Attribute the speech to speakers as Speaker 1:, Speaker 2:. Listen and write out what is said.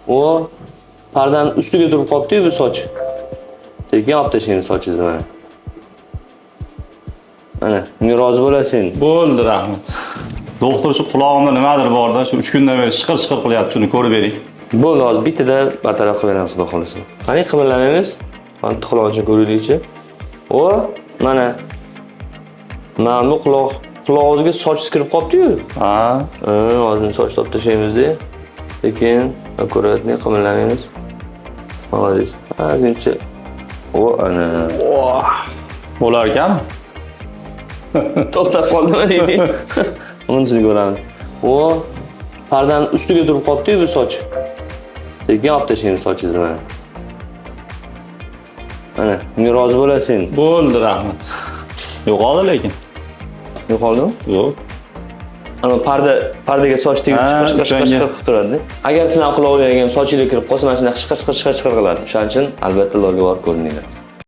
Speaker 1: O pardan ustiga turib qolibdi-yu bu soch. Sekin olib tashlaymiz sochingizni mana. Mana, bunga rozi bo'lasan.
Speaker 2: Bo'ldi, rahmat. Doktor shu qulog'imda nimadir bor-da, shu 3 kundan beri shiqir-shiqir qilyapti, shuni ko'rib bering.
Speaker 1: Bo'ldi, hozir bittada bartaraf qilib beramiz, xudo xolasa. Qani qimirlamaymiz? Mana quloqni ko'raylikchi. O, mana. Mana bu qulog'ingizga soch kirib qolibdi-yu.
Speaker 2: Ha,
Speaker 1: hozir soch olib tashlaymiz-da. Lekin akkuratni qimirlamaymiz. Hozir. Hozircha. O, ana.
Speaker 2: bo'lar ekanmi?
Speaker 1: To'xtab qoldimi deydi. Unisini ko'ramiz. O pardan ustiga turib qolibdi-yu bu soch. Sekin olib tashlaymiz sochingizni mana. Mana, bunga rozi bo'lasan.
Speaker 2: Bo'ldi, rahmat. Yo'qoldi lekin.
Speaker 1: Yo'qoldimi?
Speaker 2: Yo'q.
Speaker 1: Ana pardaga soch tegib chiqib turadi. Agar sizlar qulog'ingizga ham sochingizga kirib qolsa, mana shunday qishqir qiladi. Shuning uchun albatta lolga borib ko'rininglar.